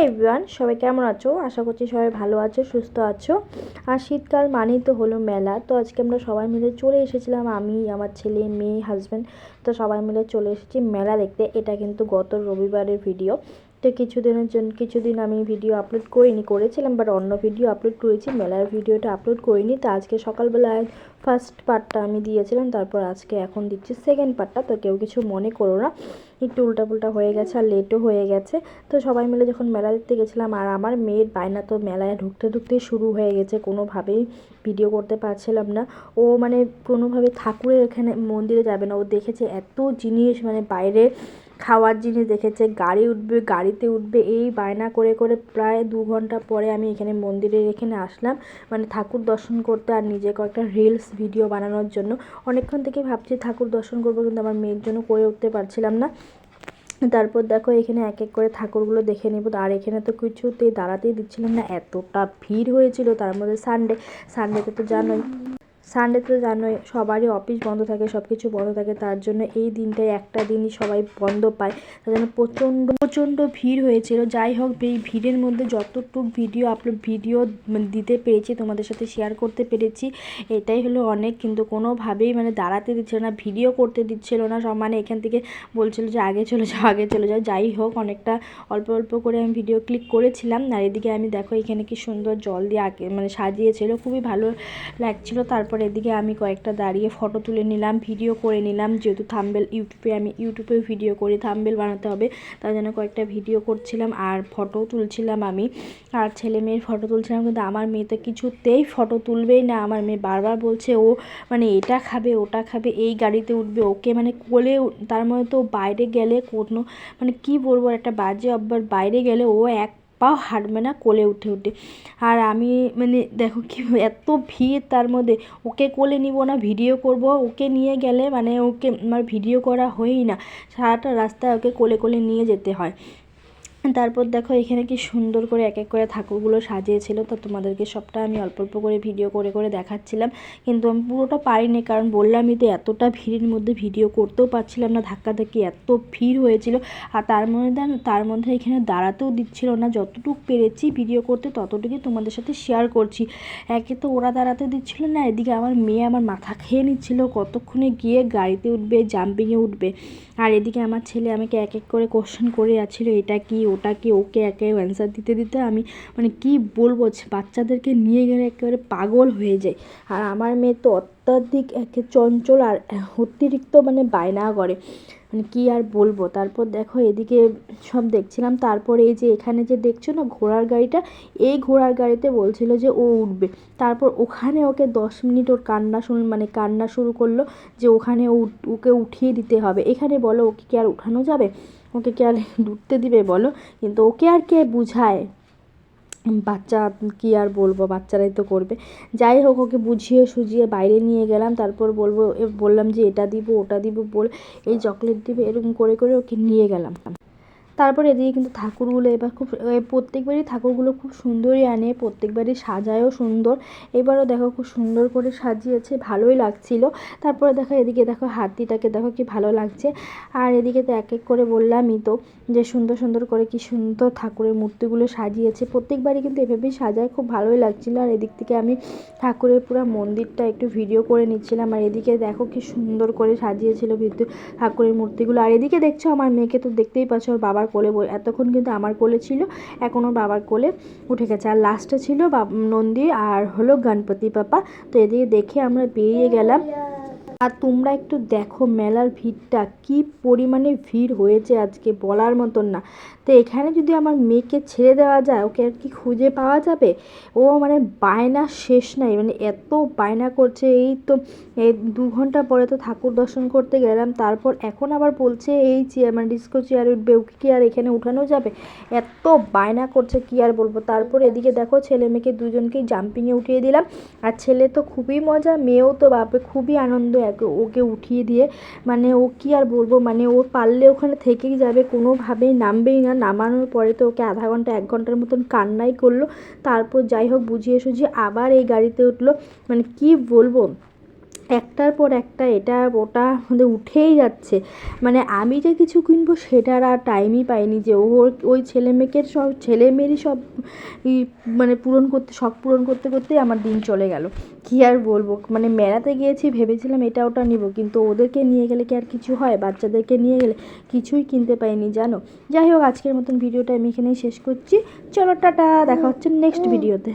Everyone, সবাই কেমন আছো? আশা করছি সবাই ভালো আছো, সুস্থ আছো। আর শীতকাল মানেই তো হলো মেলা। তো আজকে আমরা সবাই মিলে চলে এসেছিলাম, আমি, আমার ছেলে, মেয়ে, হাজব্যান্ড। তো সবাই মিলে চলে এসেছি মেলা দেখতে। এটা কিন্তু গত রবিবারের ভিডিও। তো কিছুদিন আমি ভিডিও আপলোড করেছিলাম, বাট অন্য ভিডিও আপলোড করেছি, মেলার ভিডিওটা আপলোড করিনি। তো আজকে সকালবেলায় ফার্স্ট পার্টটা আমি দিয়েছিলাম, তারপর এখন দিচ্ছি সেকেন্ড পার্টটা। তো কেউ কিছু মনে করো না, একটু উল্টাপুল্টা হয়ে গেছে আর লেটও হয়ে গেছে। তো সবাই মিলে যখন মেলা দেখতে গেছিলাম, আর আমার মেয়ের বায়না তো মেলায় ঢুকতেই শুরু হয়ে গেছে, কোনোভাবেই ভিডিও করতে পারছিলাম না। ও মানে কোনোভাবে ঠাকুরের এখানে মন্দিরে যাবে না, ও দেখেছে এত জিনিস, মানে বাইরে খাওয়ার জিনিস দেখেছে, গাড়িতে উঠবে, এই বায়না করে করে প্রায় 2 ঘন্টা পরে আমি এখানে মন্দিরের এখানে আসলাম, মানে ঠাকুর দর্শন করতে আর নিজে কয়েকটা রিলস ভিডিও বানানোর জন্য। অনেকক্ষণ থেকে ভাবছি ঠাকুর দর্শন করবো, কিন্তু আমার মেয়ের জন্য করে উঠতে পারছিলাম না। তারপর দেখো এখানে এক এক করে ঠাকুরগুলো দেখে নেব। আর এখানে তো কিছুতেই দাঁড়াতেই দিচ্ছিলাম না, এতটা ভিড় হয়েছিল। তার মধ্যে সানডেতে তো জানোই সবারই অফিস বন্ধ থাকে, সব কিছু বন্ধ থাকে, তার জন্য এই দিনটাই একটা দিনই সবাই বন্ধ পায়। তার জন্য প্রচণ্ড ভিড় হয়েছিল। যাই হোক, এই ভিড়ের মধ্যে যতটুকু ভিডিও দিতে পেরেছি, তোমাদের সাথে শেয়ার করতে পেরেছি, এটাই হলো অনেক। কিন্তু কোনোভাবেই মানে দাঁড়াতে দিচ্ছিল না, ভিডিও করতে দিচ্ছিল না সব, মানে এখান থেকে বলছিল যে আগে চলে যাও। যাই হোক, অনেকটা অল্প করে আমি ভিডিও ক্লিক করেছিলাম। আর এদিকে আমি দেখো এখানে কি সুন্দর জল দিয়ে মানে সাজিয়েছিল, খুবই ভালো লাগছিল। তারপর এদিকে আমি কয়েকটা দাঁড়িয়ে ফটো তুলে নিলাম, ভিডিও করে নিলাম, যেহেতু থাম্বনেল ইউটিউবেও ভিডিও করি, থাম্বনেল বানাতে হবে, তার জন্য কয়েকটা ভিডিও করছিলাম আর ফটো তুলছিলাম আমি। আর ছেলে মেয়ের ফটো তুলছিলাম, কিন্তু আমার মেয়ে তো কিছুতেই ফটো তুলবেই না। আমার মেয়ে বারবার বলছে ও মানে এটা খাবে ওটা খাবে, এই গাড়িতে উঠবে, ওকে মানে কোলে, তার মধ্যে তো বাইরে গেলে কোনো মানে কি বলবো, একটা বাজে অব্বার, বাইরে গেলে ও এক পাও হাঁটবে না কোলে উঠে। আর আমি মানে দেখো কি এত ভিড়, তার মধ্যে ওকে কোলে নিব না, ভিডিও করব, ওকে নিয়ে গেলে মানে ওকে আমার ভিডিও করা হয়ই না, সারাটা রাস্তায় ওকে কোলে নিয়ে যেতে হয়। তারপর দেখো এখানে কি সুন্দর করে এক এক করে ঠাকুরগুলো সাজিয়েছিল। তো তোমাদেরকে সবটা আমি অল্প করে ভিডিও করে দেখাচ্ছিলাম, কিন্তু আমি পুরোটা পারিনি, কারণ বললামই তো এতটা ভিড়ের মধ্যে ভিডিও করতেও পারছিলাম না, ধাক্কাধাক্কি এত ভিড় হয়েছিল। আর তার মধ্যে এখানে দাঁড়াতেও দিচ্ছিল না। যতটুকু পেরেছি ভিডিও করতে ততটুকুই তোমাদের সাথে শেয়ার করছি। একে তো ওরা দাঁড়াতে দিচ্ছিল না, এদিকে আমার মেয়ে আমার মাথা খেয়ে নিচ্ছিল কতক্ষণে গিয়ে গাড়িতে উঠবে, জাম্পিংয়ে উঠবে। আর এদিকে আমার ছেলে আমাকে এক এক করে কোশ্চেন করে যাচ্ছিলো, এটা কি ওটা কি, ওকে একে অ্যান্সার দিতে আমি মানে কি বলবো, বাচ্চাদেরকে নিয়ে গেলে একেবারে পাগল হয়ে যায়। আর আমার মেয়ে তো অত্যাধিক একে চঞ্চল আর অতিরিক্ত মানে বায়না করে, মানে কি আর বলবো। তারপর দেখো এদিকে সব দেখছিলাম। তারপর এই যে এখানে যে দেখছো না ঘোড়ার গাড়িটা, এই ঘোড়ার গাড়িতে বলছিল যে ও উঠবে। তারপর ওখানে ওকে 10 মিনিট ওর কান্না শুরু করলো, যে ওখানে ওকে উঠিয়ে দিতে হবে। এখানে বলো ওকে কি আর উঠানো যাবে, ওকে কি আর উঠতে দিবে বলো, কিন্তু ওকে আর কে বুঝায়, বাচ্চা কি আর বলবো, বাচ্চারাই তো করবে। যাই হোক, ওকে বুঝিয়ে সুঝিয়ে বাইরে নিয়ে গেলাম। তারপর বললাম যে এটা দিব ওটা দিব এই চকলেট দিবে, এরকম করে ওকে নিয়ে গেলাম। তারপর এদিকে কিন্তু ঠাকুরগুলো এবার প্রত্যেকবারই ঠাকুরগুলো খুব সুন্দরই আনে, প্রত্যেকবারই সাজায়ও সুন্দর। এবারও দেখো খুব সুন্দর করে সাজিয়েছে, ভালোই লাগছিল। তারপরে দেখো এদিকে দেখো হাতিটাকে দেখো কি ভালো লাগছে। আর এদিকে তো এক এক করে বললামই তো যে সুন্দর করে কি সুন্দর ঠাকুরের মূর্তিগুলো সাজিয়েছে, প্রত্যেকবারই কিন্তু এভাবেই সাজায়, খুব ভালোই লাগছিল। আর এদিক থেকে আমি ঠাকুরের পুরো মন্দিরটা একটু ভিডিও করে নিচ্ছিলাম। আর এদিকে দেখো কি সুন্দর করে সাজিয়েছিল ঠাকুরের মূর্তিগুলো। আর এদিকে দেখছো আমার মেয়েকে তো দেখতেই পাচ্ছ, ওর বাবার কোলে, এতক্ষণ কিন্তু আমার কোলে ছিল, এখন ওর বাবার কোলে উঠে গেছে। আর লাস্টে ছিল নন্দী আর হলো গণপতি বাপ্পা। তো এদিকে দেখে আমরা বেরিয়ে গেলাম। আর তোমরা একটু দেখো মেলার ভিড়টা, কি পরিমাণে ভিড় হয়েছে আজকে, বলার মতন না। তো এখানে যদি আমার মেয়েকে ছেড়ে দেওয়া যায়, ওকে আর কি খুঁজে পাওয়া যাবে? ও মানে বায়না শেষ নাই, মানে এত বায়না করছে। এই তো 2 ঘন্টা পরে তো ঠাকুর দর্শন করতে গেলাম, তারপর এখন আবার বলছে এই চেয়ার মানে ডিস্কো চেয়ারে উঠবে, ওকে কি আর এখানে উঠানো যাবে? এত বায়না করছে কি আর বলবো। তারপর এদিকে দেখো ছেলে মেয়েকে দুজনকেই জাম্পিংয়ে উঠিয়ে দিলাম। আর ছেলে তো খুবই মজা, মেয়েও তো বাপরে খুবই আনন্দ ওকে উঠিয়ে দিয়ে, মানে ও কি আর বলবো, মানে ও পারলে ওখানে থেকেই যাবে, কোনোভাবেই নামবেই না। নামানোর পরে তো ওকে আধা ঘন্টা 1 ঘন্টার মতন কান্নাই করলো। তারপর যাই হোক বুঝিয়ে সুঝিয়ে আবার এই গাড়িতে উঠলো, মানে কি বলবো, একটার পর একটা এটা ওটা আমাদের উঠেই যাচ্ছে, মানে আমি যে কিছু কিনবো সেটার আর টাইমই পাইনি, যে ওই ছেলে মেয়েরই সব মানে শখ পূরণ করতে করতেই আমার দিন চলে গেল। কী আর বলবো, মানে মেলাতে গিয়েছি ভেবেছিলাম এটা ওটা নিব, কিন্তু ওদেরকে নিয়ে গেলে কি আর কিছু হয়, বাচ্চাদেরকে নিয়ে গেলে কিছুই কিনতে পাইনি জানো। যাই হোক, আজকের মতন ভিডিওটা আমি এখানেই শেষ করছি। চলো টাটা, দেখা হচ্ছে নেক্সট ভিডিওতে।